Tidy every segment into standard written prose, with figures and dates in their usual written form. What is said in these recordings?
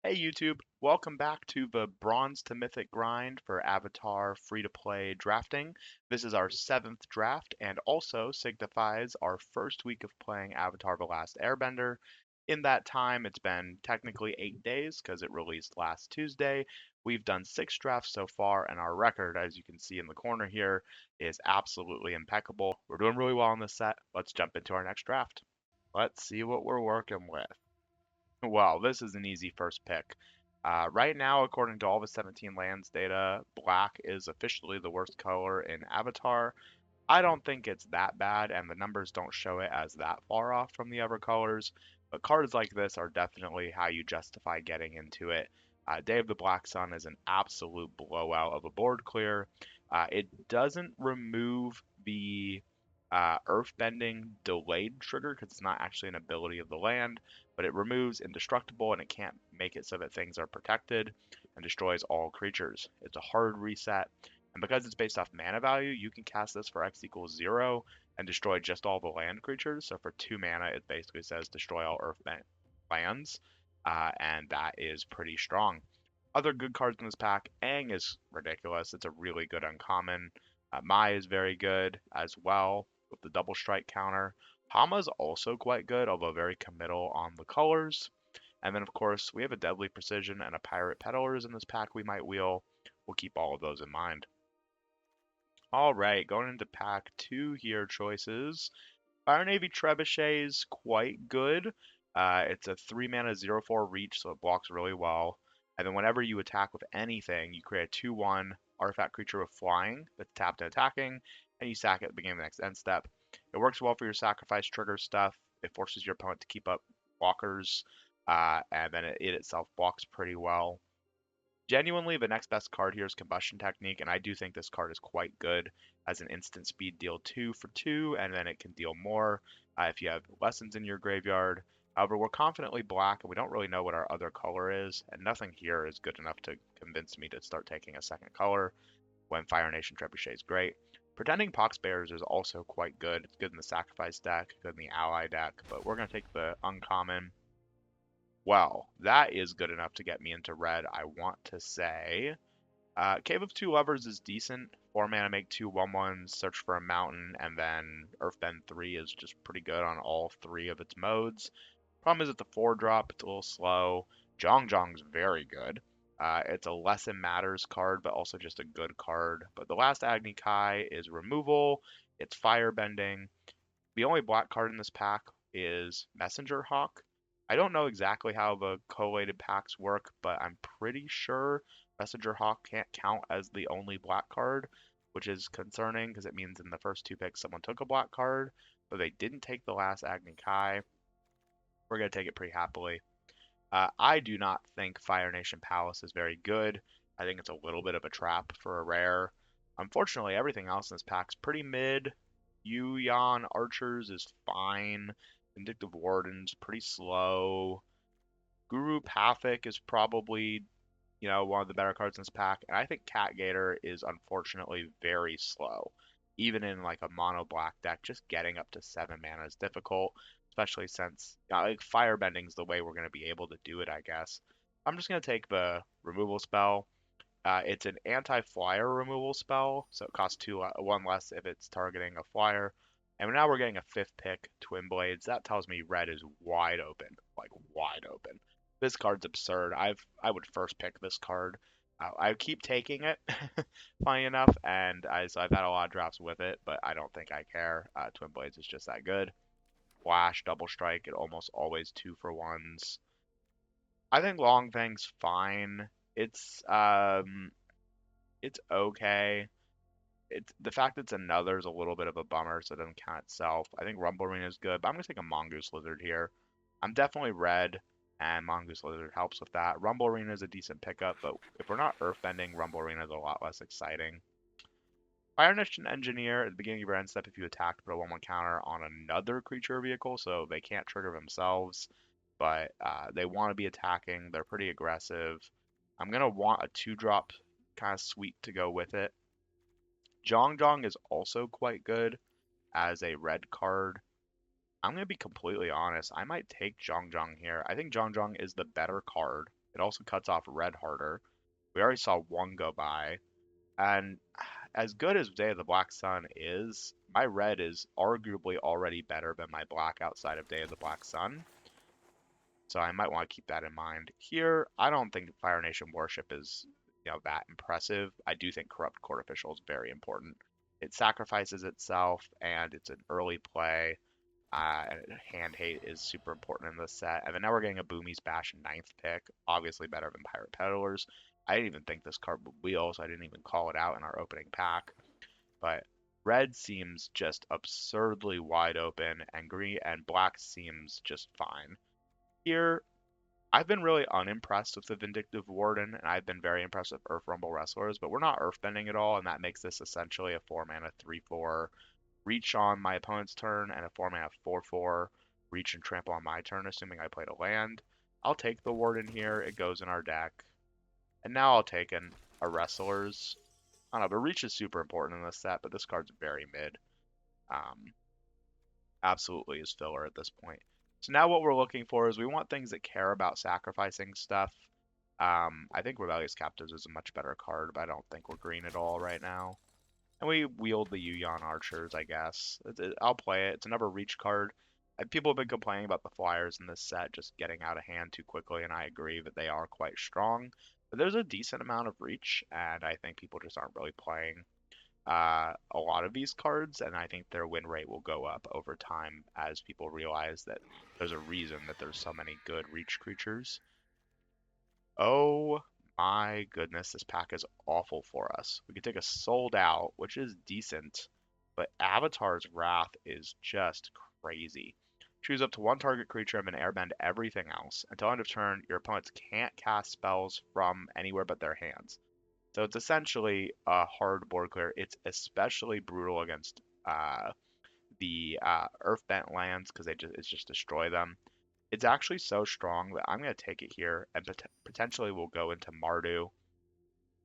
Hey YouTube, welcome back to the Bronze to Mythic grind for Avatar free-to-play drafting. This is our 7th draft and also signifies our first week of playing Avatar the Last Airbender. In that time, it's been technically 8 days because it released last Tuesday. We've done 6 drafts so far, and our record, as you can see in the corner here, is absolutely impeccable. We're doing really well on this set. Let's jump into our next draft. Let's see what we're working with. Well, this is an easy first pick. Right now, according to all the 17 lands data, black is officially the worst color in Avatar. I don't think it's that bad, and the numbers don't show it as that far off from the other colors. But cards like this are definitely how you justify getting into it. Day of the Black Sun is an absolute blowout of a board clear. It doesn't remove the Earthbending delayed trigger because it's not actually an ability of the land, but it removes indestructible and it can't make it so that things are protected and destroys all creatures. It's a hard reset, and because it's based off mana value, you can cast this for X equals 0 and destroy just all the land creatures. So for 2 mana, it basically says destroy all Earth lands, and that is pretty strong. Other good cards in this pack, Aang is ridiculous. It's a really good uncommon. Mai is very good as well with the double strike counter. Hama's also quite good, although very committal on the colors. And then, of course, we have a Deadly Precision and a Pirate Peddlers in this pack we might wheel. We'll keep all of those in mind. All right, going into pack 2 here, choices. Fire Navy Trebuchet is quite good. It's a 3 mana 0/4 reach, so it blocks really well. And then whenever you attack with anything, you create a 2/1 artifact creature with flying that's tapped and attacking, and you sack it at the beginning of the next end step. It works well for your sacrifice trigger stuff. It forces your opponent to keep up blockers, and then it itself blocks pretty well. Genuinely, the next best card here is Combustion Technique, and I do think this card is quite good as an instant speed deal 2 for 2, and then it can deal more if you have Lessons in your graveyard. However, we're confidently black, and we don't really know what our other color is, and nothing here is good enough to convince me to start taking a second color when Fire Nation Trebuchet is great. Pretending Poxbearers is also quite good. It's good in the Sacrifice deck, good in the Ally deck, but we're going to take the uncommon. Well, that is good enough to get me into red, I want to say. Cave of Two Lovers is decent. 4 mana, make 2 1/1s, search for a mountain, and then Earthbend 3 is just pretty good on all 3 of its modes. Problem is it's a 4-drop, it's a little slow. Jong's very good. It's a Lesson Matters card, but also just a good card. But the last Agni Kai is removal, it's firebending. The only black card in this pack is Messenger Hawk. I don't know exactly how the collated packs work, but I'm pretty sure Messenger Hawk can't count as the only black card, which is concerning because it means in the first 2 picks someone took a black card, but they didn't take the last Agni Kai. We're going to take it pretty happily. I do not think Fire Nation Palace is very good. I think it's a little bit of a trap for a rare. Unfortunately, everything else in this pack's pretty mid. Yuyan Archers is fine. Vindictive Warden's pretty slow. Guru Pathic is probably, one of the better cards in this pack. And I think Cat Gator is unfortunately very slow. Even in like a mono black deck, just getting up to 7 mana is difficult, especially since like firebending's the way we're going to be able to do it, I guess. I'm just going to take the removal spell. It's an anti-flyer removal spell, so it costs 1 less if it's targeting a flyer. And now we're getting a 5th pick, Twin Blades. That tells me red is wide open, like wide open. This card's absurd. I would first pick this card. I keep taking it, funny enough, and so I've had a lot of drafts with it, but I don't think I care. Twin Blades is just that good. Flash, Double Strike, it almost always 2 for 1s. I think Long Fang's fine. It's okay. It's the fact it's another is a little bit of a bummer, so it doesn't count itself. I think Rumble Arena is good, but I'm gonna take a Mongoose Lizard here. I'm definitely red, and Mongoose Lizard helps with that. Rumble Arena is a decent pickup, but if we're not Earthbending, Rumble Arena is a lot less exciting. Fire Nation Engineer at the beginning of your end step if you attack, put a 1/1 counter on another creature or vehicle, so they can't trigger themselves, but they want to be attacking. They're pretty aggressive. I'm gonna want a 2-drop kind of sweet to go with it. Jong is also quite good as a red card. I'm going to be completely honest. I might take Jong here. I think Jong is the better card. It also cuts off red harder. We already saw one go by. And as good as Day of the Black Sun is, my red is arguably already better than my black outside of Day of the Black Sun. So I might want to keep that in mind. Here, I don't think Fire Nation Worship is, that impressive. I do think Corrupt Court Official is very important. It sacrifices itself, and it's an early play. Hand hate is super important in this set. And then now we're getting a Boomy's Bash ninth pick, obviously better than Pirate Peddlers. I didn't even think this card would wheel, so I didn't even call it out in our opening pack. But red seems just absurdly wide open, and green and black seems just fine. Here, I've been really unimpressed with the Vindictive Warden, and I've been very impressed with Earth Rumble Wrestlers, but we're not Earthbending at all, and that makes this essentially a 4-mana 3/4 reach on my opponent's turn, and a 4-mana 4/4 reach and trample on my turn, assuming I played a land. I'll take the Warden here, it goes in our deck. And now I'll take a Wrestlers. I don't know, but reach is super important in this set, but this card's very mid. Um, Absolutely is filler at this point. So now what we're looking for is we want things that care about sacrificing stuff. I think Rebellious Captives is a much better card, but I don't think we're green at all right now. And we wield the Yuyan Archers, I guess. I'll play it. It's another reach card. People have been complaining about the Flyers in this set just getting out of hand too quickly, and I agree that they are quite strong. But there's a decent amount of reach, and I think people just aren't really playing a lot of these cards, and I think their win rate will go up over time as people realize that there's a reason that there's so many good reach creatures. Oh my goodness, this pack is awful for us. We could take a Sold Out, which is decent, but Avatar's Wrath is just crazy. Choose up to one target creature and then airbend everything else. Until end of turn, your opponents can't cast spells from anywhere but their hands. So it's essentially a hard board clear. It's especially brutal against the Earthbent lands because it's just destroy them. It's actually so strong that I'm going to take it here and potentially we'll go into Mardu.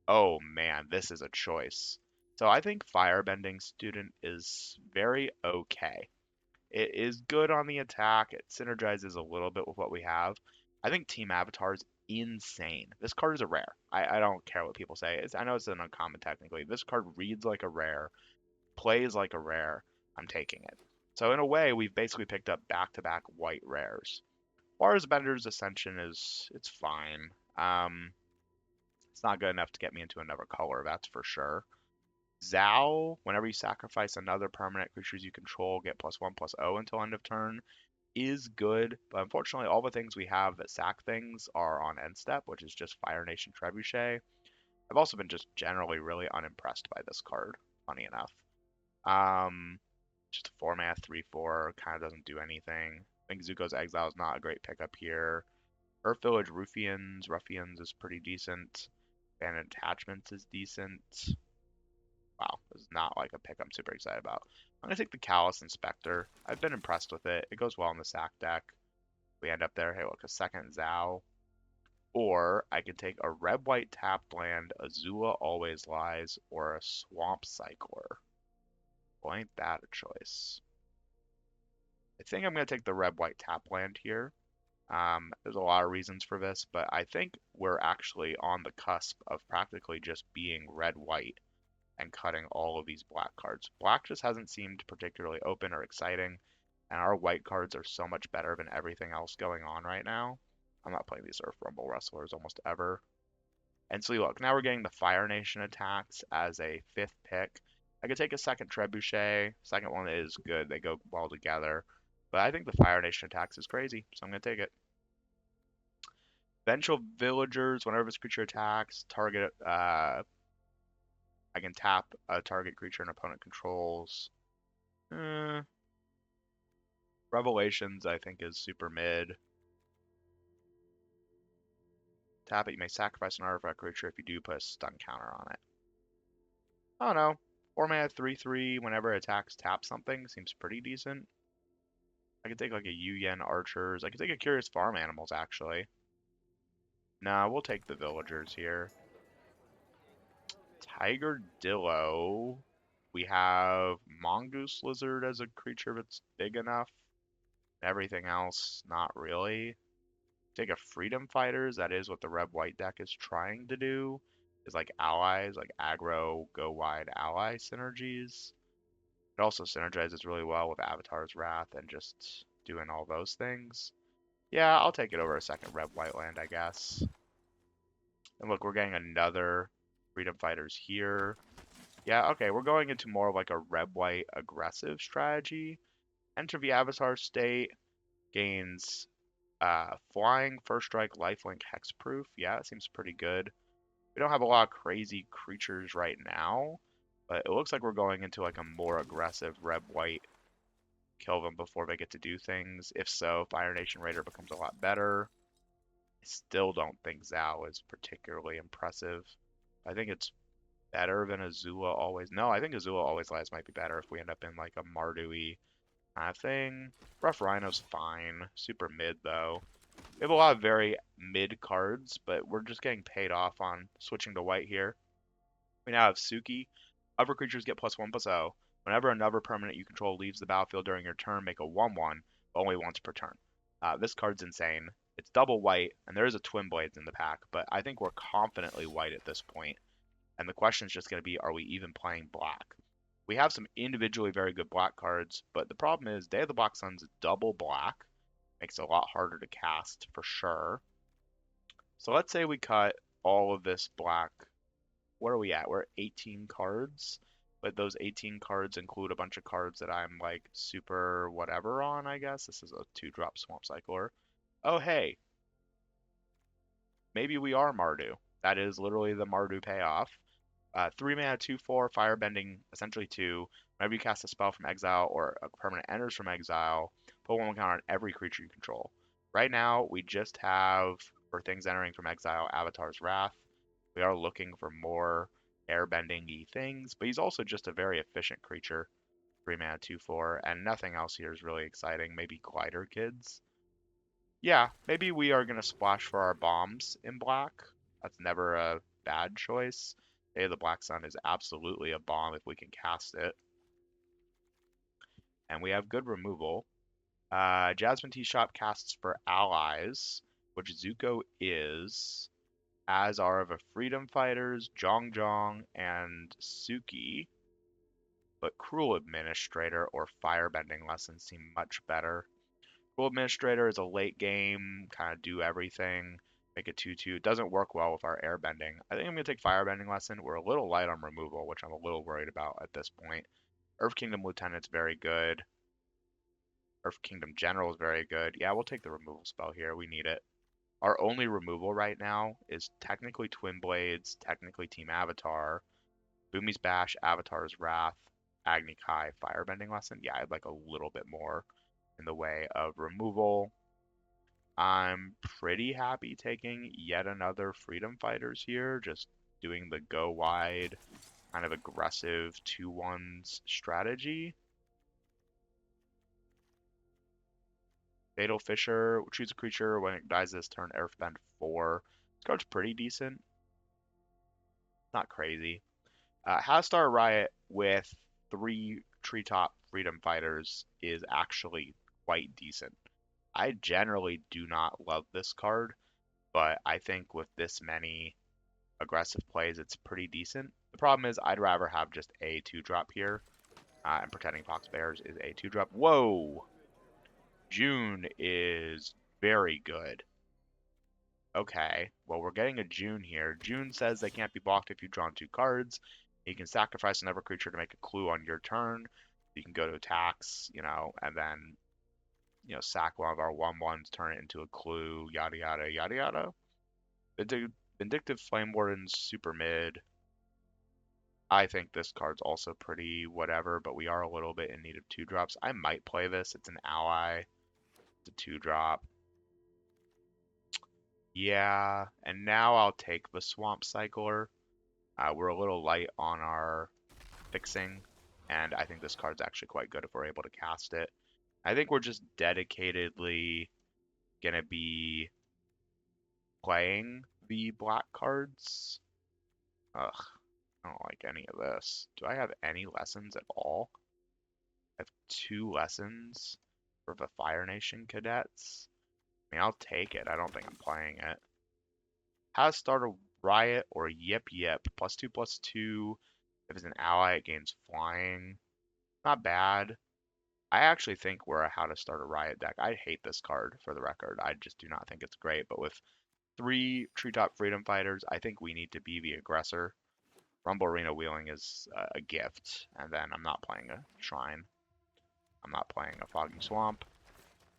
Oh man, this is a choice. So I think Firebending Student is very okay. It is good on the attack. It synergizes a little bit with what we have. I think Team Avatar is insane. This card is a rare. I don't care what people say. I know it's an uncommon technically. This card reads like a rare, plays like a rare. I'm taking it. So in a way, we've basically picked up back-to-back white rares. Mars Bender's Ascension it's fine. It's not good enough to get me into another color, that's for sure. Zao, whenever you sacrifice another permanent creatures you control, get +1/+0 until end of turn, is good, but unfortunately all the things we have that sack things are on end step, which is just Fire Nation Trebuchet. I've also been just generally really unimpressed by this card, funny enough. Just a 4-mana 3/4, kind of doesn't do anything. I think Zuko's Exile is not a great pickup here. Earth Village Ruffians is pretty decent. Abandoned Attachments is decent. Wow, this is not like a pick I'm super excited about. I'm going to take the Callous Inspector. I've been impressed with it. It goes well in the sack deck. We end up there, hey look, a second Zao. Or I can take a red-white tapped land, Azula Always Lies, or a Swamp Cycler. Well, ain't that a choice? I think I'm going to take the red-white tap land here. There's a lot of reasons for this, but I think we're actually on the cusp of practically just being red-white and cutting all of these black cards. Black just hasn't seemed particularly open or exciting, and our white cards are so much better than everything else going on right now. I'm not playing these Earth Rumble Wrestlers almost ever. And so look, now we're getting the Fire Nation attacks as a 5th pick. I could take a second Trebuchet. Second one is good. They go well together. But I think the Fire Nation attacks is crazy, so I'm going to take it. Vengeful Villagers, whenever this creature attacks, target I can tap a target creature an opponent controls. Revelations, I think, is super mid. Tap it, you may sacrifice an artifact creature. If you do, put a stun counter on it. I don't know. 4-mana 3/3, whenever it attacks, tap something. Seems pretty decent. I could take like a Yuyan Archers. I could take a Curious Farm Animals, actually. Nah, we'll take the Villagers here. Tiger Dillo. We have Mongoose Lizard as a creature that's big enough. Everything else, not really. take a Freedom Fighters. That is what the red-white deck is trying to do. Is like allies, like aggro, go wide ally synergies. It also synergizes really well with Avatar's Wrath and just doing all those things. Yeah, I'll take it over a second red-white land, I guess. And look, we're getting another Freedom Fighters here. Yeah, okay, we're going into more of like a red-white aggressive strategy. Enter the Avatar state, gains flying, first strike, lifelink, hexproof. Yeah, it seems pretty good. We don't have a lot of crazy creatures right now, but it looks like we're going into like a more aggressive red-white kill them before they get to do things. If so, Fire Nation Raider becomes a lot better. I still don't think Zhao is particularly impressive. I think it's better than Azula always. No, I think Azula always lies might be better if we end up in like a Mardu-y kind of thing. Rough Rhino's fine. Super mid though. We have a lot of very mid cards, but we're just getting paid off on switching to white here. We now have Suki. Other creatures get +1/+0. Whenever another permanent you control leaves the battlefield during your turn, make a 1/1, but only once per turn. This card's insane. It's double white, and there is a Twin Blades in the pack, but I think we're confidently white at this point. And the question is just going to be, are we even playing black? We have some individually very good black cards, but the problem is Day of the Black Sun's double black. Makes it a lot harder to cast, for sure. So let's say we cut all of this black. What are we at? We're at 18 cards, but those 18 cards include a bunch of cards that I'm like super whatever on, I guess. This is a 2-drop Swamp Cycler. Oh, hey, maybe we are Mardu. That is literally the Mardu payoff. 3 mana, 2/4, firebending, essentially 2. Whenever you cast a spell from exile or a permanent enters from exile, put 1 counter on every creature you control. Right now, we just have, for things entering from exile, Avatar's Wrath. We are looking for more airbending-y things, but he's also just a very efficient creature. 3 mana, 2/4, and nothing else here is really exciting. Maybe Glider Kids. Yeah, maybe we are going to splash for our bombs in black. That's never a bad choice. Day of the Black Sun is absolutely a bomb if we can cast it. And we have good removal. Jasmine Tea Shop casts for allies, which Zuko is, as are the Freedom Fighters, Jong Jong, and Suki. But Cruel Administrator or Firebending Lessons seem much better. Cruel Administrator is a late game, kind of do everything, make a 2/2. It doesn't work well with our airbending. I think I'm going to take Firebending Lesson. We're a little light on removal, which I'm a little worried about at this point. Earth Kingdom Lieutenant's very good. Earth Kingdom General is very good. Yeah, we'll take the removal spell here. We need it. Our only removal right now is technically Twin Blades, technically Team Avatar, Boomy's Bash, Avatar's Wrath, Agni Kai, Firebending Lesson. Yeah, I'd like a little bit more in the way of removal. I'm pretty happy taking yet another Freedom Fighters here, just doing the go wide, kind of aggressive 2/1s strategy. Fatal Fisher, choose a creature when it dies this turn, Earthbend 4. This card's pretty decent. Not crazy. Hastar Riot with 3 Treetop Freedom Fighters is actually quite decent. I generally do not love this card, but I think with this many aggressive plays, it's pretty decent. The problem is I'd rather have just a 2-drop here, and Pretending Fox Bears is a 2-drop. Whoa! June is very good. Okay, well, we're getting a June here. June says they can't be blocked if you've drawn 2 cards. You can sacrifice another creature to make a clue on your turn. You can go to attacks, and then, sack one of our 1/1s, turn it into a clue, yada, yada, yada, yada. Vindictive Flame Warden's super mid. I think this card's also pretty whatever, but we are a little bit in need of 2-drops. I might play this. It's an ally. It's a 2-drop. Yeah, and now I'll take the Swamp Cycler. We're a little light on our fixing, and I think this card's actually quite good if we're able to cast it. I think we're just dedicatedly going to be playing the black cards. Ugh, I don't like any of this. Do I have any lessons at all? I have 2 lessons for the Fire Nation cadets. I mean, I'll take it. I don't think I'm playing it. How to start a riot or yip yip. +2/+2. If it's an ally, it gains flying. Not bad. I actually think we're a how to start a riot deck. I hate this card for the record. I just do not think it's great. But with 3 Treetop Freedom Fighters, I think we need to be the aggressor. Rumble Arena Wheeling is a gift. And then I'm not playing a Shrine. I'm not playing a Foggy Swamp.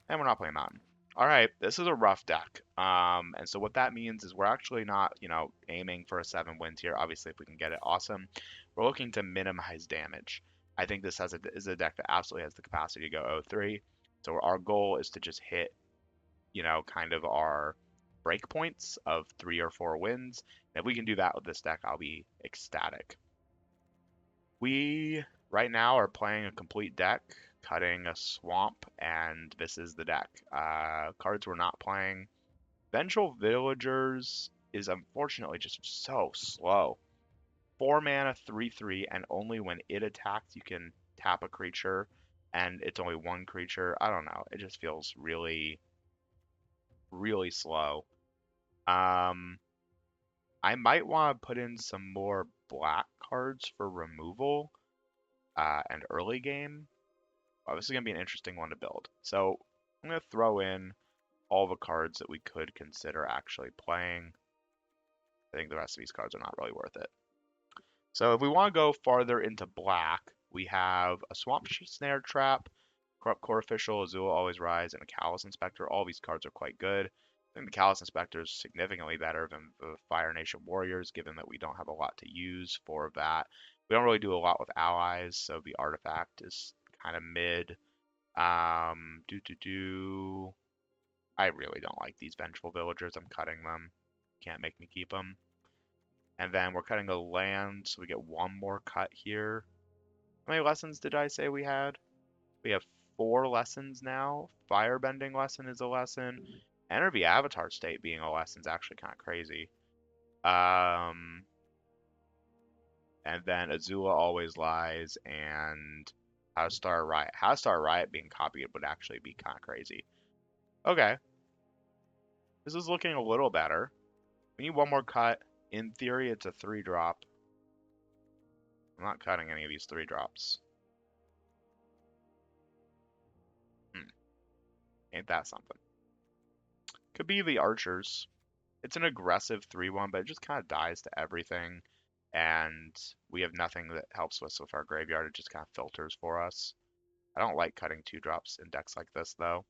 And we're not playing Mountain. All right, this is a rough deck. And so what that means is we're actually not, aiming for a 7 wins here. Obviously, if we can get it, awesome. We're looking to minimize damage. I think this is a deck that absolutely has the capacity to go 0-3. So our goal is to just hit, kind of our break points of 3 or 4 wins. And if we can do that with this deck, I'll be ecstatic. We right now are playing a complete deck, cutting a swamp, and this is the deck. Cards we're not playing. Vengeful Villagers is unfortunately just so slow. 4 mana, 3/3, and only when it attacks you can tap a creature, and it's only 1 creature. I don't know. It just feels really, really slow. I might want to put in some more black cards for removal and early game. Oh, this is going to be an interesting one to build. So I'm going to throw in all the cards that we could consider actually playing. I think the rest of these cards are not really worth it. So if we want to go farther into black, we have a Swamp Snare Trap, Corrupt Core Official, Azula Always Rise, and a Callous Inspector. All these cards are quite good. I think the Callous Inspector is significantly better than the Fire Nation Warriors, given that we don't have a lot to use for that. We don't really do a lot with allies, so the artifact is kind of mid. I really don't like these Vengeful Villagers. I'm cutting them. Can't make me keep them. And then we're cutting a land, so we get 1 more cut here. How many lessons did I say we had? We have 4 lessons now. Firebending lesson is a lesson. Enter Avatar state being a lesson is actually kind of crazy. And then Azula Always Lies and How to Start a Riot. How to Start a Riot being copied would actually be kind of crazy. Okay. This is looking a little better. We need 1 more cut. In theory, it's a 3-drop. I'm not cutting any of these 3-drops. Ain't that something? Could be the Archers. It's an aggressive 3/1, but it just kind of dies to everything. And we have nothing that helps us with our graveyard. It just kind of filters for us. I don't like cutting 2-drops in decks like this, though,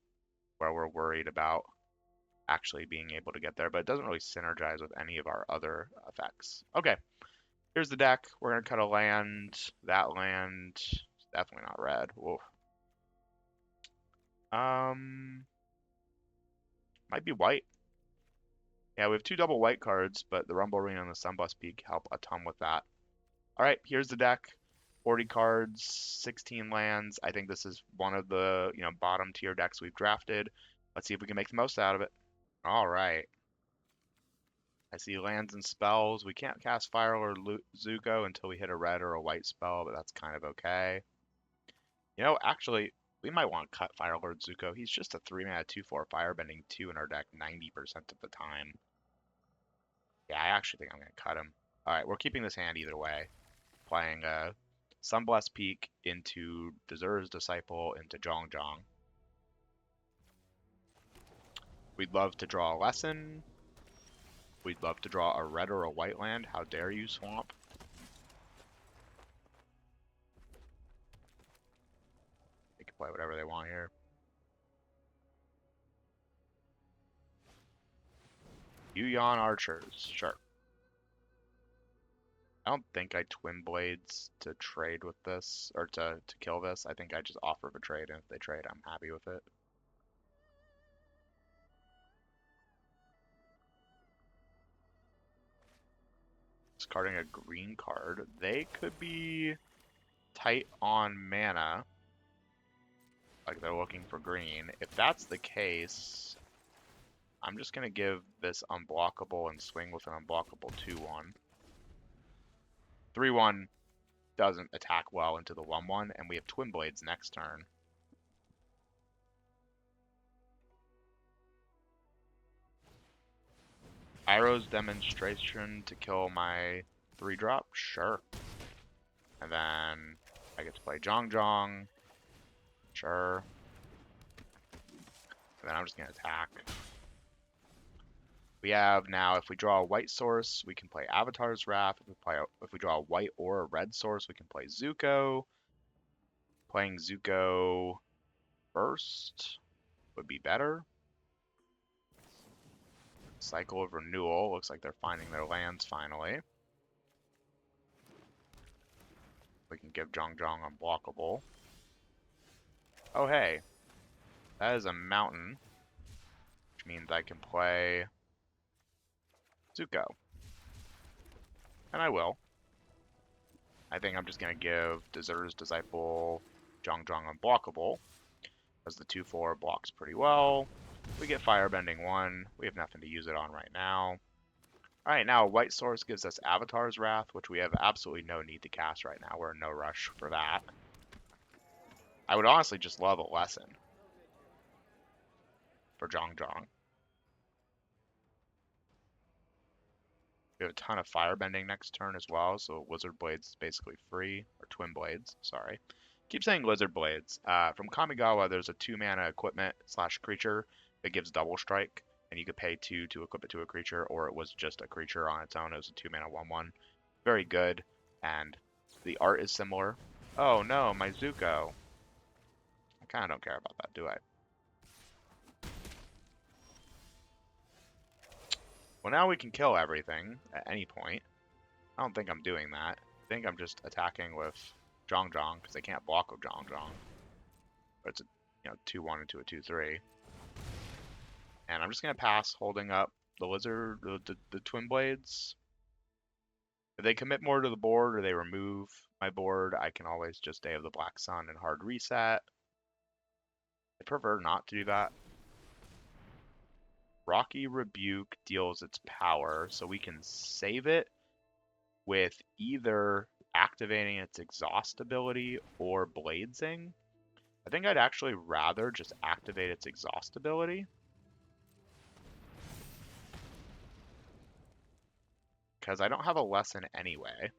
where we're worried about actually being able to get there. But it doesn't really synergize with any of our other effects. Okay, here's the deck. We're going to cut a land. That land is definitely not red. Whoa. Might be white. Yeah, we have 2 double white cards, but the Rumble Arena and the Sunblast Peak help a ton with that. All right, here's the deck. 40 cards, 16 lands. I think this is one of the, bottom tier decks we've drafted. Let's see if we can make the most out of it. All right. I see lands and spells. We can't cast Fire or Zuko until we hit a red or a white spell, but that's kind of okay. Actually, we might want to cut Fire Lord Zuko. He's just a 3-mana 2/4 Firebending 2 in our deck 90% of the time. Yeah, I actually think I'm going to cut him. All right, we're keeping this hand either way. Playing Sunblast Peak into Deserter's Disciple into Zhong Zhong. We'd love to draw a lesson. We'd love to draw a red or a white land. How dare you, Swamp? They can play whatever they want here. Yuyan Archers, sure. I don't think I Twin Blades to trade with this, or to kill this. I think I just offer a trade, and if they trade, I'm happy with it. Discarding a green card. They could be tight on mana. Like they're looking for green. If that's the case, I'm just going to give this unblockable and swing with an unblockable 2/1. 3/1 doesn't attack well into the 1/1, and we have Twin Blades next turn. Iroh's Demonstration to kill my 3-drop? Sure. And then I get to play Zhong Zhong. Sure. And then I'm just going to attack. We have now, if we draw a white source, we can play Avatar's Wrath. If we draw a white or a red source, we can play Zuko. Playing Zuko first would be better. Cycle of Renewal. Looks like they're finding their lands finally. We can give Zhong Zhong unblockable. Oh hey, that is a mountain, which means I can play Zuko. And I will. I think I'm just going to give Deserter's Disciple Zhong Zhong unblockable, as the 2/4 blocks pretty well. We get Firebending 1. We have nothing to use it on right now. Alright, now White Source gives us Avatar's Wrath, which we have absolutely no need to cast right now. We're in no rush for that. I would honestly just love a lesson for Zhong Zhong. We have a ton of Firebending next turn as well, so Lizard Blades is basically free, or Twin Blades, sorry. Keep saying Lizard Blades. From Kamigawa, there's a 2-mana equipment / creature that gives double strike, and you could pay 2 to equip it to a creature, or it was just a creature on its own. It was a 2-mana 1/1. Very good, and the art is similar. Oh no, my Zuko. I kind of don't care about that, do I? Well, now we can kill everything at any point. I don't think I'm doing that. I think I'm just attacking with Zhong Zhong, because they can't block with Zhong Zhong. But it's a 2/1 into a 2/3. And I'm just going to pass holding up the Lizard, the Twin Blades. If they commit more to the board or they remove my board, I can always just Day of the Black Sun and hard reset. I prefer not to do that. Rocky Rebuke deals its power, so we can save it with either activating its exhaust ability or bladesing. I think I'd actually rather just activate its exhaust ability. Because I don't have a lesson anyway.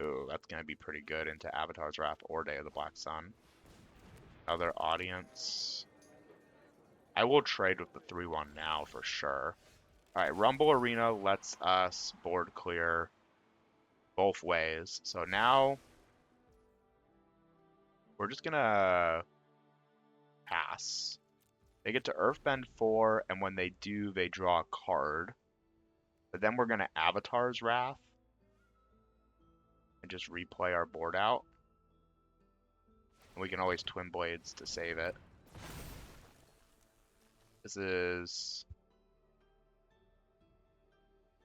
Ooh, that's going to be pretty good into Avatar's Wrath or Day of the Black Sun. Other audience. I will trade with the 3/1 now for sure. Alright, Rumble Arena lets us board clear both ways. So now we're just going to pass. They get to Earthbend 4, and when they do, they draw a card. But then we're going to Avatar's Wrath and just replay our board out. And we can always Twin Blades to save it. This is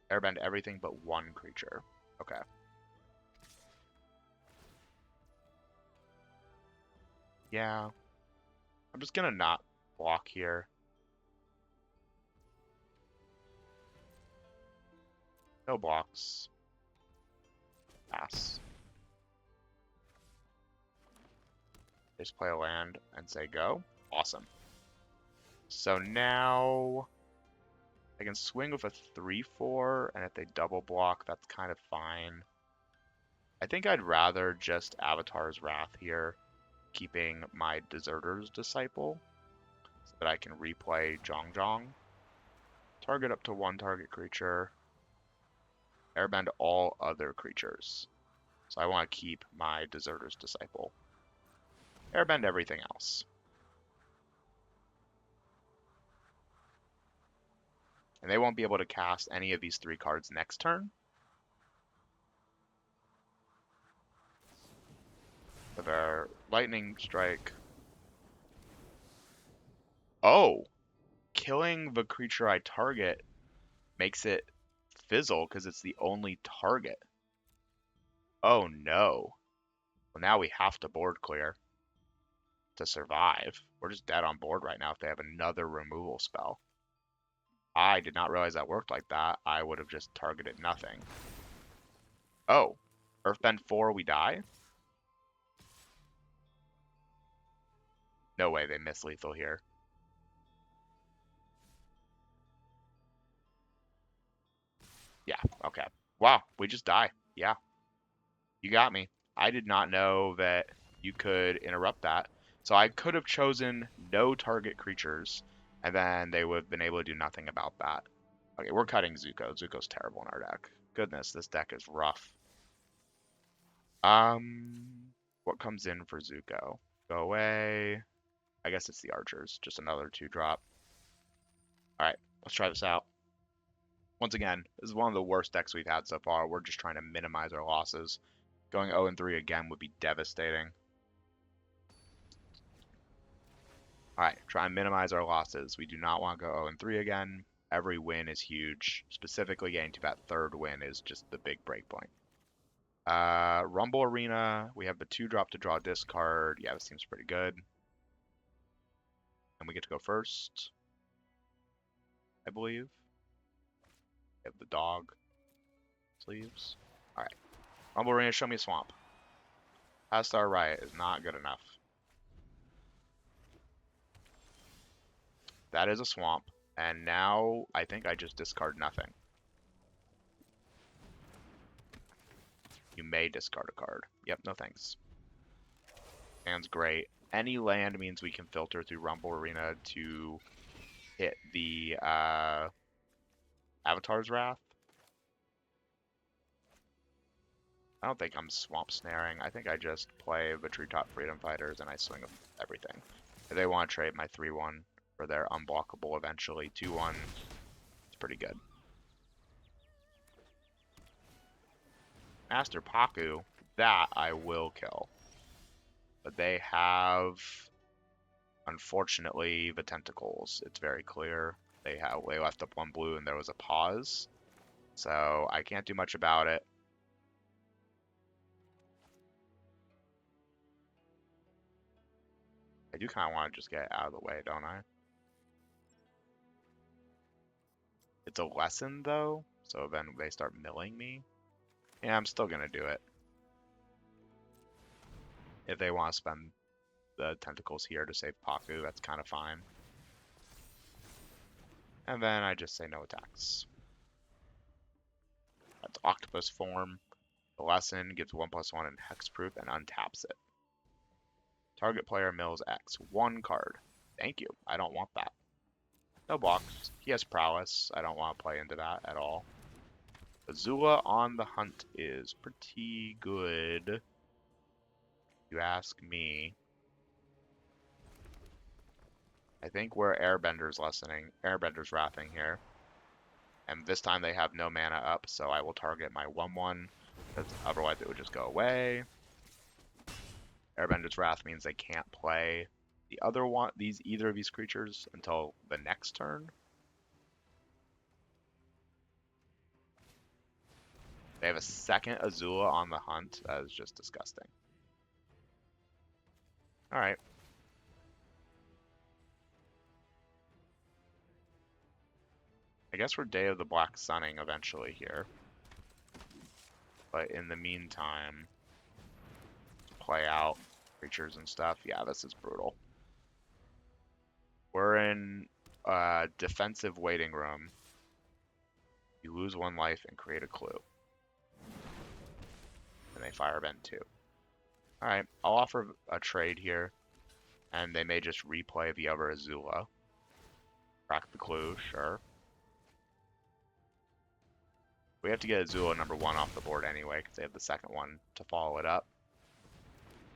Airbend everything but one creature. Okay. Yeah. I'm just going to not block here. No blocks. Pass. Just play a land and say go. Awesome. So now I can swing with a 3/4, and if they double block, that's kind of fine. I think I'd rather just Avatar's Wrath here, keeping my Deserter's Disciple, so that I can replay Zhong Zhong. Target up to 1 target creature. Airbend all other creatures. So I want to keep my Deserter's Disciple. Airbend everything else. And they won't be able to cast any of these 3 cards next turn. So their Lightning Strike. Oh! Killing the creature I target makes it fizzle because it's the only target. Oh no. Well, now we have to board clear to survive. We're just dead on board right now if they have another removal spell. I did not realize that worked like that. I would have just targeted nothing. Oh. Earthbend 4, we die? No way they miss lethal here. Yeah, okay. Wow, we just die. Yeah, you got me. I did not know that you could interrupt that. So I could have chosen no target creatures, and then they would have been able to do nothing about that. Okay, we're cutting Zuko. Zuko's terrible in our deck. Goodness, this deck is rough. What comes in for Zuko? Go away. I guess it's the archers. Just another 2-drop. All right, let's try this out. Once again, this is one of the worst decks we've had so far. We're just trying to minimize our losses. Going 0-3 again would be devastating. All right, try and minimize our losses. We do not want to go 0-3 again. Every win is huge. Specifically, getting to that third win is just the big break point. Rumble Arena, we have the 2-drop to draw discard. Yeah, this seems pretty good. And we get to go first, I believe. We have the dog sleeves. All right, Rumble Arena, show me a swamp. Star Riot is not good enough. That is a swamp. And now I think I just discard nothing. You may discard a card. Yep, no thanks. Land's great. Any land means we can filter through Rumble Arena to hit the Avatar's Wrath. I don't think I'm swamp snaring. I think I just play the Treetop Freedom Fighters and I swing everything. If they want to trade my 3-1 for their unblockable eventually 2-1, it's pretty good. Master Paku, that I will kill. But they have, unfortunately, the tentacles. It's very clear. They left up 1 blue and there was a pause. So I can't do much about it. I do kind of want to just get it out of the way, don't I? It's a lesson, though, so then they start milling me. Yeah, I'm still going to do it. If they want to spend the tentacles here to save Paku, that's kind of fine. And then I just say no attacks. That's Octopus form. The lesson gives 1/1 and hexproof and untaps it. Target player mills X. 1 card. Thank you. I don't want that. No blocks. He has prowess. I don't want to play into that at all. Azula on the hunt is pretty good, if you ask me. I think we're Airbender's Wrathing here. And this time they have no mana up, so I will target my 1/1, because otherwise it would just go away. Airbender's Wrath means they can't play the other one, either of these creatures until the next turn. They have a second Azula on the hunt. That is just disgusting. Alright. I guess we're Day of the Black Sunning eventually here. But in the meantime, play out creatures and stuff. Yeah, this is brutal. We're in defensive waiting room. You lose 1 life and create a clue. And they firebend 2. Alright, I'll offer a trade here. And they may just replay the other Azula. Crack the clue, sure. We have to get Azula number 1 off the board anyway, because they have the second one to follow it up.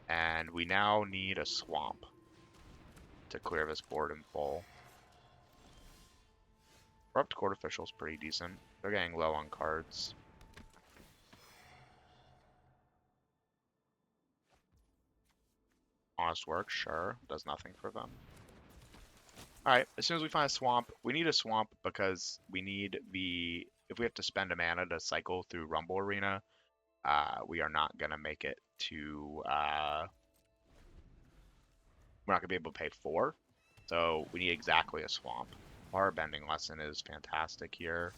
And we now need a swamp to clear this board in full. Corrupt Court Official is pretty decent. They're getting low on cards. Honest Work, sure. Does nothing for them. Alright, as soon as we find a swamp, we need a swamp because we need the... If we have to spend a mana to cycle through Rumble Arena, we are not going to make it to... we're not going to be able to pay 4. So we need exactly a swamp. Our bending lesson is fantastic here.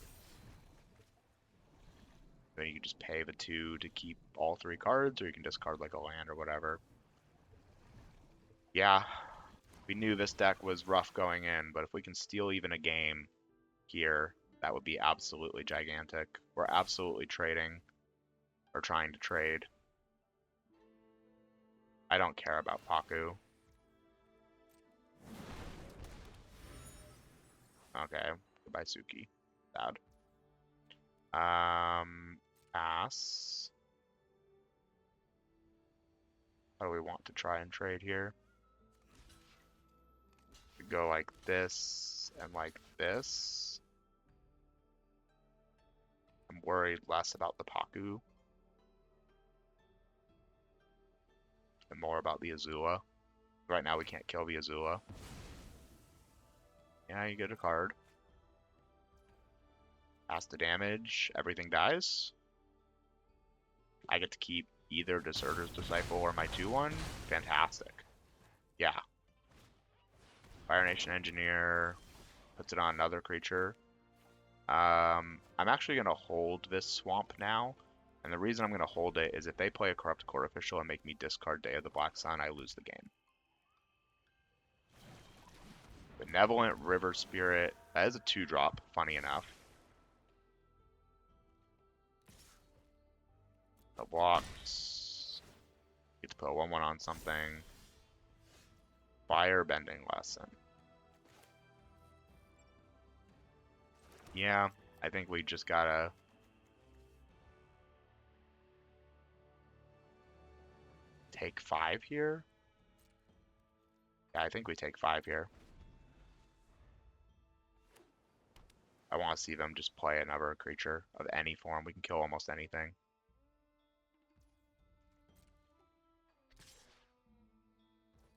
Then you can just pay the 2 to keep all 3 cards, or you can discard like a land or whatever. Yeah, we knew this deck was rough going in, but if we can steal even a game here, That would be absolutely gigantic. We're absolutely trading, or trying to trade. I don't care about Paku. Okay, goodbye Suki. Sad. Pass. How do we want to try and trade here? We go like this and like this. I'm worried less about the Paku and more about the Azula. Right now we can't kill the Azula. Yeah, you get a card. Pass the damage, everything dies. I get to keep either Deserter's Disciple or my 2/1. Fantastic. Yeah. Fire Nation Engineer puts it on another creature. I'm actually going to hold this swamp now. And the reason I'm going to hold it is if they play a Corrupt Court Official and make me discard Day of the Black Sun, I lose the game. Benevolent River Spirit. That is a 2-drop, funny enough. The blocks. Get to put a 1/1 on something. Firebending Lesson. Yeah, I think we just gotta take 5 here. Yeah, I think we take 5 here. I want to see them just play another creature of any form. We can kill almost anything.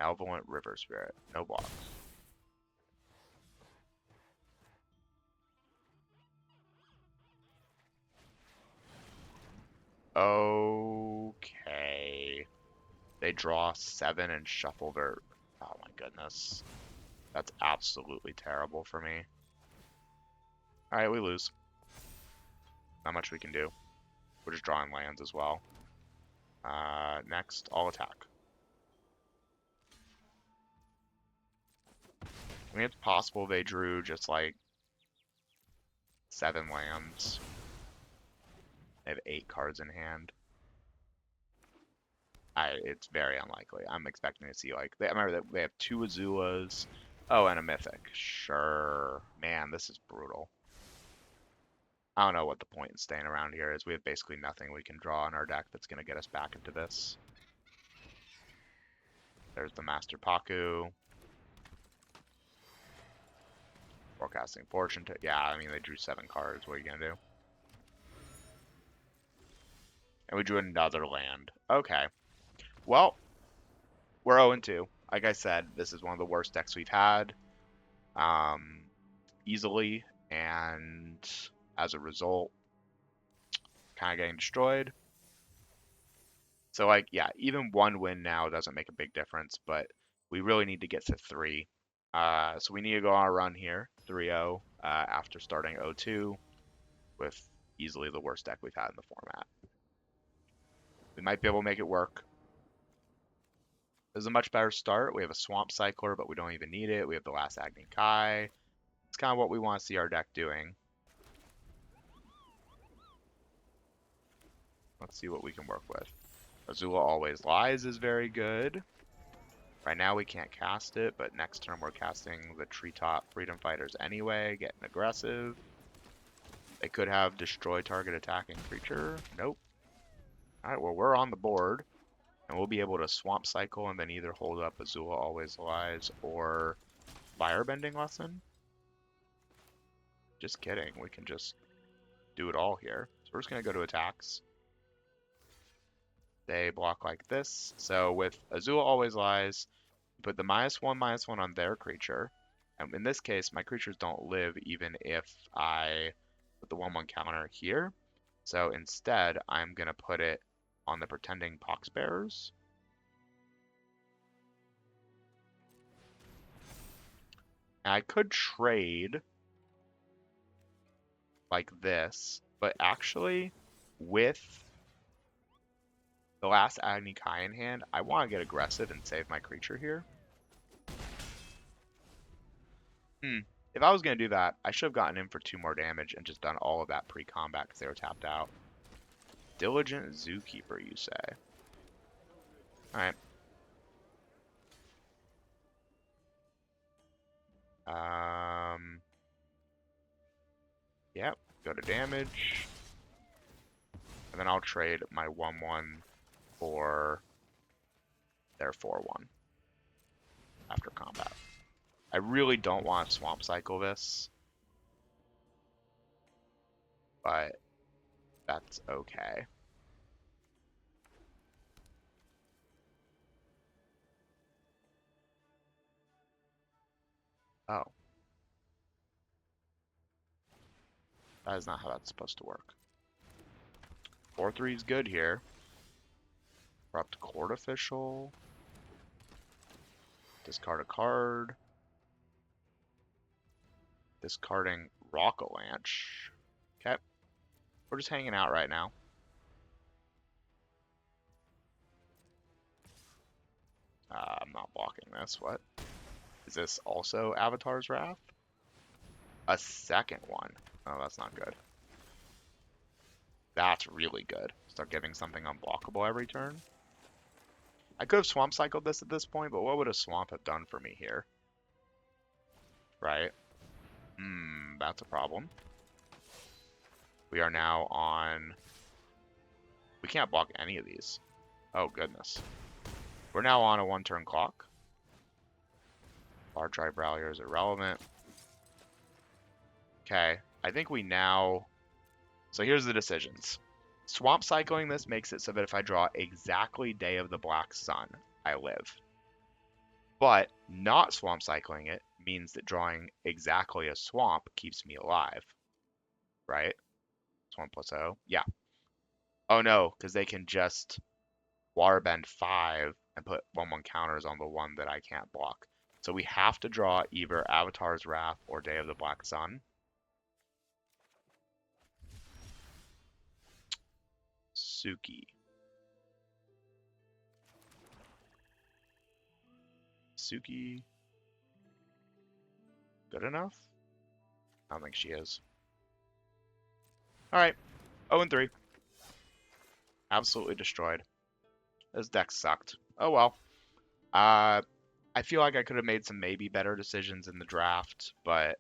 Malevolent River Spirit. No blocks. Okay. They draw 7 and shuffle their... Oh my goodness. That's absolutely terrible for me. Alright, we lose. Not much we can do. We're just drawing lands as well. Next, I'll attack. I mean, it's possible they drew just like 7 lands. They have 8 cards in hand. It's very unlikely. I'm expecting to see like I remember that they have 2 Azulas. Oh, and a Mythic. Sure. Man, this is brutal. I don't know what the point in staying around here is. We have basically nothing we can draw in our deck that's going to get us back into this. There's the Master Paku. Forecasting Fortune. Yeah, I mean, they drew 7 cards. What are you going to do? And we drew another land. Okay. Well, we're 0-2. Like I said, this is one of the worst decks we've had. Easily. And as a result, kind of getting destroyed. So, like, yeah, even 1 win now doesn't make a big difference, but we really need to get to 3. So we need to go on a run here, 3-0, after starting 0-2 with easily the worst deck we've had in the format. We might be able to make it work. This is a much better start. We have a Swamp Cycler, but we don't even need it. We have the last Agni Kai. It's kind of what we want to see our deck doing. Let's see what we can work with. Azula Always Lies is very good. Right now we can't cast it, but next turn we're casting the Treetop Freedom Fighters anyway, getting aggressive. They could have destroy target attacking creature. Nope. Alright, well we're on the board. And we'll be able to Swamp Cycle and then either hold up Azula Always Lies or Firebending Lesson. Just kidding, we can just do it all here. So we're just going to go to attacks. They block like this. So with Azula Always Lies, you put the -1/-1 on their creature. And in this case, my creatures don't live even if I put the 1/1 counter here. So instead, I'm going to put it on the Pretending Poxbearers. And I could trade like this, but actually, with the last Agni Kai in hand, I want to get aggressive and save my creature here. If I was going to do that, I should have gotten in for 2 more damage and just done all of that pre-combat because they were tapped out. Diligent Zookeeper, you say? Alright. Yep, go to damage. And then I'll trade my 1/1 for their 4/1 after combat. I really don't want to Swamp Cycle this, but that's okay. Oh. That is not how that's supposed to work. 4/3 is good here. Corrupt Court Official. Discard a card. Discarding Rock-a-Lanch. Okay. We're just hanging out right now. I'm not blocking this. What? Is this also Avatar's Wrath? A second one. Oh, that's not good. That's really good. Start getting something unblockable every turn. I could have Swamp Cycled this at this point, but what would a Swamp have done for me here? Right? That's a problem. We are now on... We can't block any of these. Oh, goodness. We're now on a 1-turn clock. Bar Drive Rallier is irrelevant. Okay, I think we now... So here's the decisions. Swamp Cycling this makes it so that if I draw exactly Day of the Black Sun, I live. But not Swamp Cycling it means that drawing exactly a swamp keeps me alive. Right? Swamp plus O. Yeah. Oh no, because they can just Waterbend 5 and put 1/1 counters on the one that I can't block. So we have to draw either Avatar's Wrath or Day of the Black Sun. Suki. Suki. Good enough? I don't think she is. Alright. 0-3. Absolutely destroyed. This deck sucked. Oh well. I feel like I could have made some maybe better decisions in the draft, but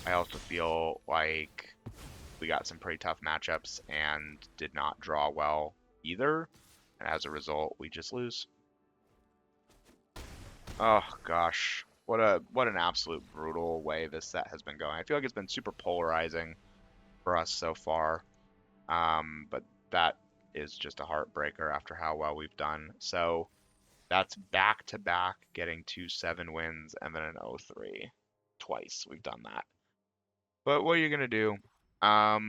I also feel like we got some pretty tough matchups and did not draw well either. And as a result, we just lose. Oh gosh. What an absolute brutal way this set has been going. I feel like it's been super polarizing for us so far. But that is just a heartbreaker after how well we've done. So that's back to back getting 2-7 wins and then an 0-3. Twice we've done that. But what are you gonna do? I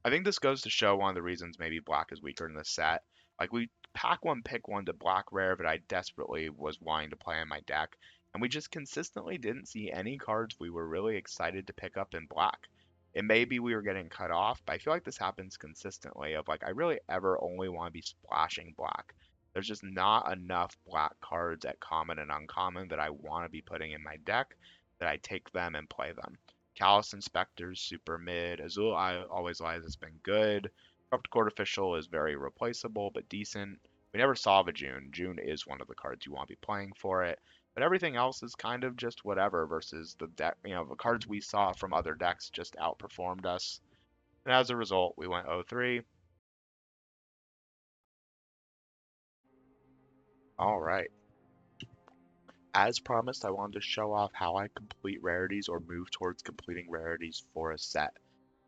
think this goes to show one of the reasons maybe black is weaker in this set. Like we pack one, pick one to black rare that I desperately was wanting to play in my deck, and we just consistently didn't see any cards we were really excited to pick up in black. It may be we were getting cut off, but I feel like this happens consistently of like I really ever only want to be splashing black. There's just not enough black cards at common and uncommon that I want to be putting in my deck that I take them and play them. Callous Inspector's super mid. Azul Always Lies has been good. Corrupt Court Official is very replaceable but decent. We never saw the June. June is one of the cards you want to be playing for it. But everything else is kind of just whatever versus the deck. You know, the cards we saw from other decks just outperformed us. And as a result, we went 0-3. All right. As promised, I wanted to show off how I complete rarities or move towards completing rarities for a set.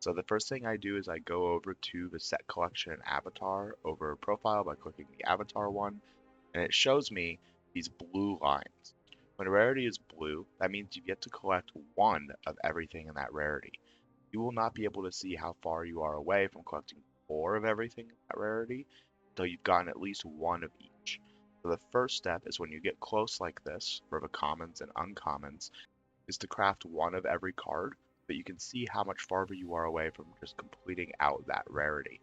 So the first thing I do is I go over to the set collection in Avatar over profile by clicking the Avatar one, and it shows me these blue lines. When a rarity is blue, that means you get to collect one of everything in that rarity. You will not be able to see how far you are away from collecting 4 of everything in that rarity until you've gotten at least 1 of each. So the first step is when you get close like this, for the commons and uncommons, is to craft 1 of every card, but you can see how much farther you are away from just completing out that rarity.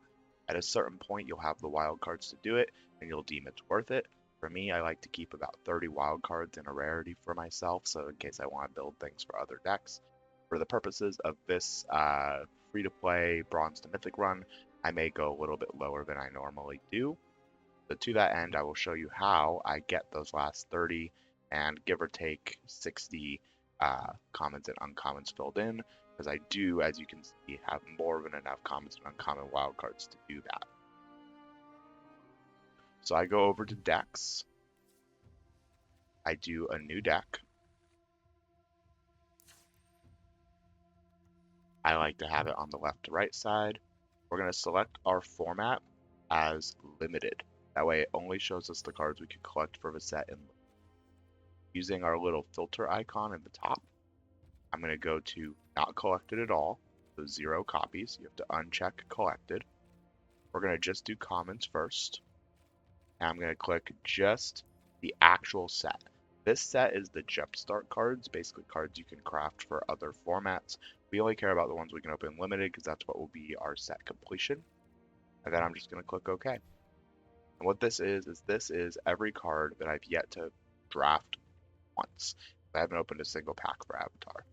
At a certain point, you'll have the wild cards to do it, and you'll deem it's worth it. For me, I like to keep about 30 wild cards in a rarity for myself, so in case I want to build things for other decks. For the purposes of this free-to-play Bronze to Mythic run, I may go a little bit lower than I normally do. So to that end, I will show you how I get those last 30 and give or take 60 commons and uncommons filled in, because I do, as you can see, have more than enough commons and uncommon wildcards to do that. So I go over to decks, I do a new deck. I like to have it on the left to right side. We're going to select our format as limited. That way it only shows us the cards we can collect for the set. And using our little filter icon in the top, I'm going to go to not collected at all, so 0 copies. You have to uncheck collected. We're going to just do commons first. And I'm going to click just the actual set. This set is the jumpstart cards, basically cards you can craft for other formats. We only care about the ones we can open limited because that's what will be our set completion. And then I'm just going to click OK. And what this is this is every card that I've yet to draft once. I haven't opened a single pack for Avatar.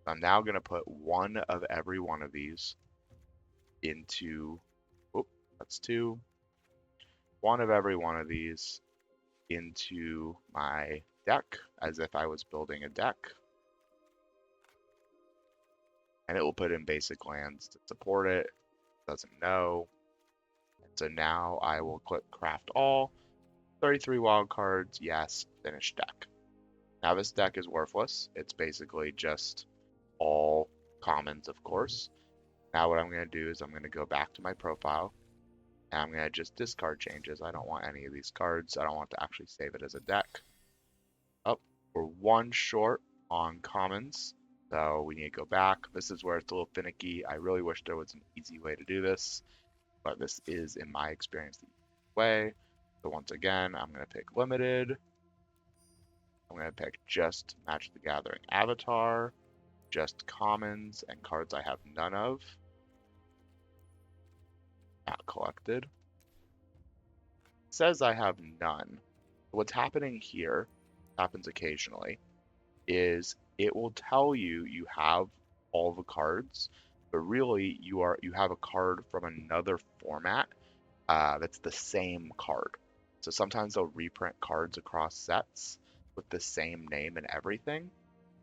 I'm now going to put one of every one of these into, oh, that's 2. One of every one of these into my deck as if I was building a deck. And it will put in basic lands to support it. Doesn't know. So now I will click craft all. 33 wild cards, yes, finish deck. Now this deck is worthless. It's basically just all commons, of course. Now what I'm going to do is I'm going to go back to my profile. And I'm going to just discard changes. I don't want any of these cards. I don't want to actually save it as a deck. Oh, we're 1 short on commons. So we need to go back. This is where it's a little finicky. I really wish there was an easy way to do this, but this is, in my experience, the easy way. So once again, I'm going to pick limited. I'm going to pick just Magic the Gathering Avatar, just commons and cards I have none of. Not collected. It says I have none. What's happening here, happens occasionally, is it will tell you you have all the cards, but really you have a card from another format that's the same card. So sometimes they'll reprint cards across sets with the same name and everything.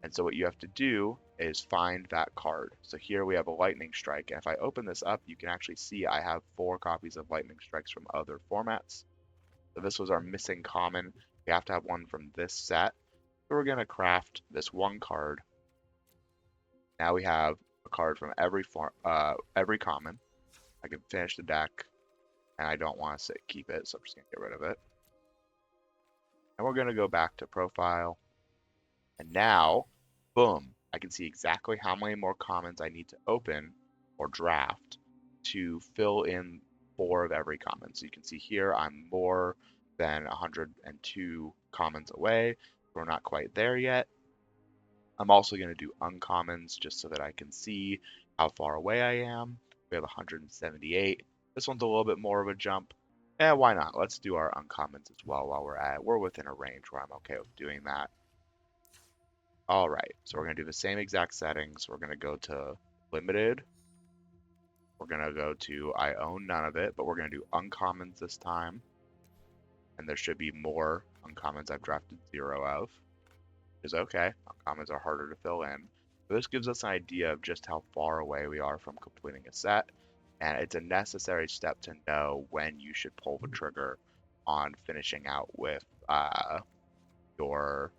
And so what you have to do is find that card. So here we have a Lightning Strike. And if I open this up, you can actually see I have 4 copies of Lightning Strikes from other formats. So this was our missing common. We have to have one from this set. So we're going to craft this one card. Now we have a card from every common. I can finish the deck, and I don't want to keep it, so I'm just going to get rid of it. And we're going to go back to profile. And now, boom, I can see exactly how many more commons I need to open or draft to fill in 4 of every common. So you can see here I'm more than 102 commons away. We're not quite there yet. I'm also going to do uncommons just so that I can see how far away I am. We have 178. This one's a little bit more of a jump. Why not? Let's do our uncommons as well while we're at it. We're within a range where I'm okay with doing that. All right, so we're going to do the same exact settings. We're going to go to limited. We're going to go to I own none of it, but we're going to do uncommons this time. And there should be more uncommons I've drafted 0 of. Which is okay. Uncommons are harder to fill in. But this gives us an idea of just how far away we are from completing a set. And it's a necessary step to know when you should pull the trigger on finishing out with your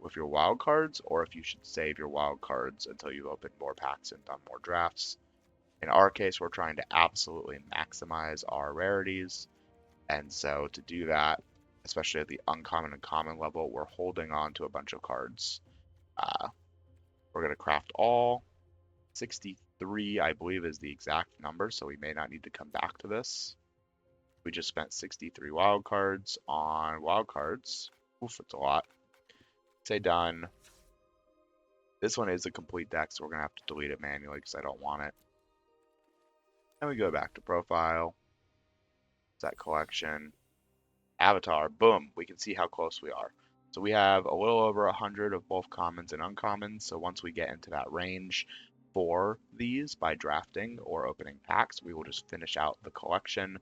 with your wild cards, or if you should save your wild cards until you've opened more packs and done more drafts. In our case, we're trying to absolutely maximize our rarities, and so to do that, especially at the uncommon and common level, we're holding on to a bunch of cards. We're going to craft all. 63, I believe, is the exact number, so we may not need to come back to this. We just spent 63 wild cards on wild cards. Oof, it's a lot. Say done. This one is a complete deck, so we're going to have to delete it manually because I don't want it. And we go back to profile, set collection. Avatar, boom, we can see how close we are. So we have a little over 100 of both commons and uncommons. So once we get into that range for these by drafting or opening packs, we will just finish out the collection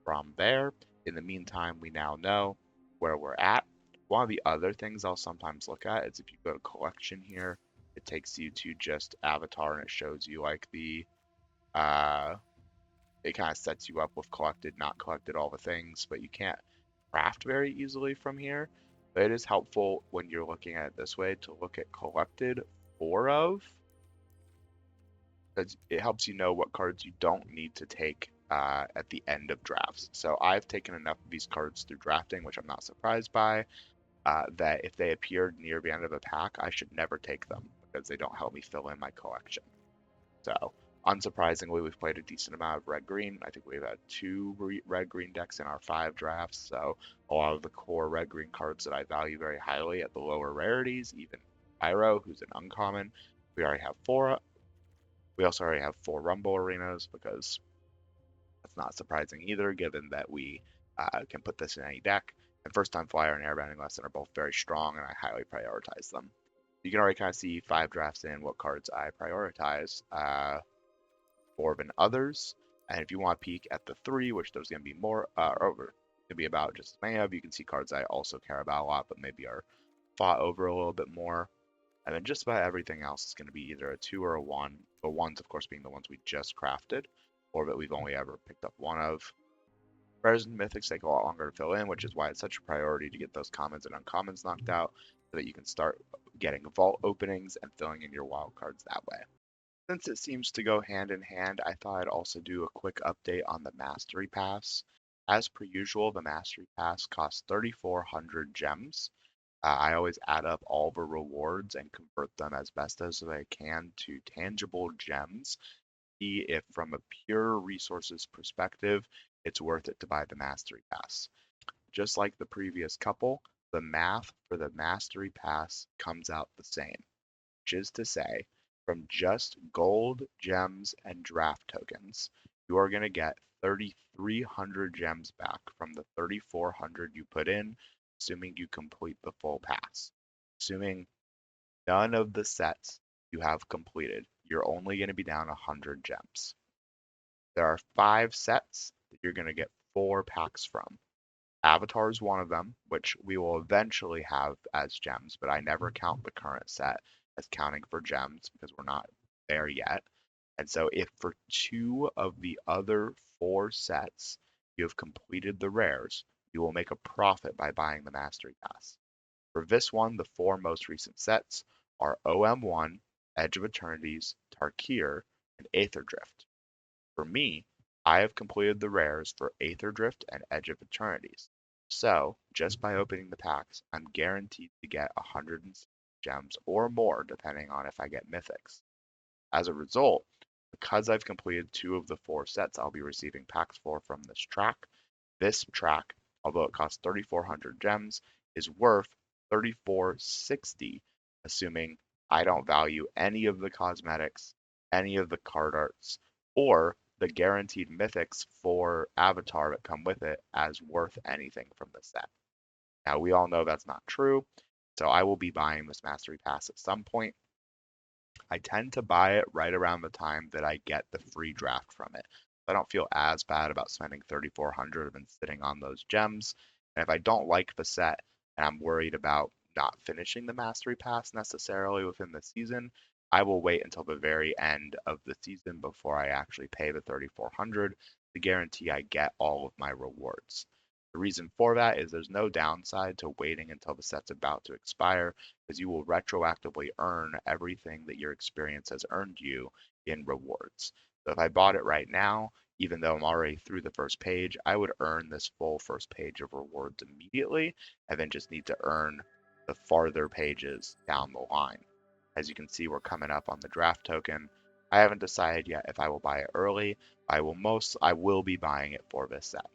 from there. In the meantime, we now know where we're at. One of the other things I'll sometimes look at is if you go to collection here, it takes you to just Avatar and it shows you like uh, it kind of sets you up with collected, not collected, all the things, but you can't craft very easily from here. But it is helpful when you're looking at it this way to look at collected for of, because it helps you know what cards you don't need to take at the end of drafts. So I've taken enough of these cards through drafting, which I'm not surprised by, that if they appeared near the end of a pack, I should never take them because they don't help me fill in my collection. So, unsurprisingly, we've played a decent amount of red-green. I think we've had two red-green decks in our 5 drafts, so a lot of the core red-green cards that I value very highly at the lower rarities, even Pyro, who's an uncommon. We already have 4. We also already have 4 Rumble Arenas because that's not surprising either, given that we can put this in any deck. And First-Time Flyer and Airbending Lesson are both very strong, and I highly prioritize them. You can already kind of see 5 drafts in what cards I prioritize. More than others. And if you want to peek at the 3, which there's going to be more, over, to be about just as many of, you can see cards I also care about a lot, but maybe are fought over a little bit more. And then just about everything else is going to be either a 2 or a 1. The 1s, of course, being the ones we just crafted, or that we've only ever picked up one of. Rares and mythics take a lot longer to fill in, which is why it's such a priority to get those commons and uncommons knocked out, so that you can start getting vault openings and filling in your wild cards that way. Since it seems to go hand in hand, I thought I'd also do a quick update on the Mastery Pass. As per usual, the Mastery Pass costs 3,400 gems. I always add up all the rewards and convert them as best as I can to tangible gems. See if, from a pure resources perspective, it's worth it to buy the Mastery Pass. Just like the previous couple, the math for the Mastery Pass comes out the same, which is to say, from just gold, gems, and draft tokens, you are going to get 3,300 gems back from the 3,400 you put in, assuming you complete the full pass. Assuming none of the sets you have completed, you're only going to be down 100 gems. There are 5 sets that you're going to get 4 packs from. Avatar is one of them, which we will eventually have as gems, but I never count the current set as counting for gems because we're not there yet. And so if for 2 of the other 4 sets you have completed the rares, you will make a profit by buying the Mastery Pass. For this one, the 4 most recent sets are OM1, Edge of Eternities, Tarkir, and Aether Drift. For me, I have completed the rares for Aether Drift and Edge of Eternities. So, just by opening the packs, I'm guaranteed to get 100 gems or more depending on if I get mythics. As a result, because I've completed 2 of the 4 sets I'll be receiving packs for from this track, although it costs 3,400 gems, is worth 3,460, assuming I don't value any of the cosmetics, any of the card arts, or the guaranteed mythics for Avatar that come with it as worth anything from the set. Now, we all know that's not true, so I will be buying this Mastery Pass at some point. I tend to buy it right around the time that I get the free draft from it. I don't feel as bad about spending 3,400 and sitting on those gems. And if I don't like the set and I'm worried about not finishing the Mastery Pass necessarily within the season, I will wait until the very end of the season before I actually pay the 3,400 to guarantee I get all of my rewards. The reason for that is there's no downside to waiting until the set's about to expire, because you will retroactively earn everything that your experience has earned you in rewards. So if I bought it right now, even though I'm already through the first page, I would earn this full first page of rewards immediately, and then just need to earn the farther pages down the line. As you can see, we're coming up on the draft token. I haven't decided yet if I will buy it early. I will be buying it for this set.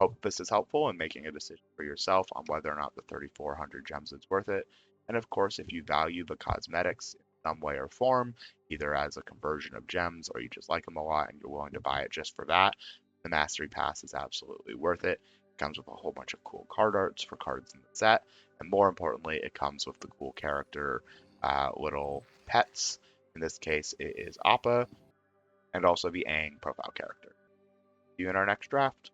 Hope this is helpful in making a decision for yourself on whether or not the 3,400 gems is worth it. And of course, if you value the cosmetics in some way or form, either as a conversion of gems or you just like them a lot and you're willing to buy it just for that, the Mastery Pass is absolutely worth it. comes with a whole bunch of cool card arts for cards in the set, and more importantly, it comes with the cool character little pets. In this case, it is Appa, and also the Aang profile character. See you in our next draft.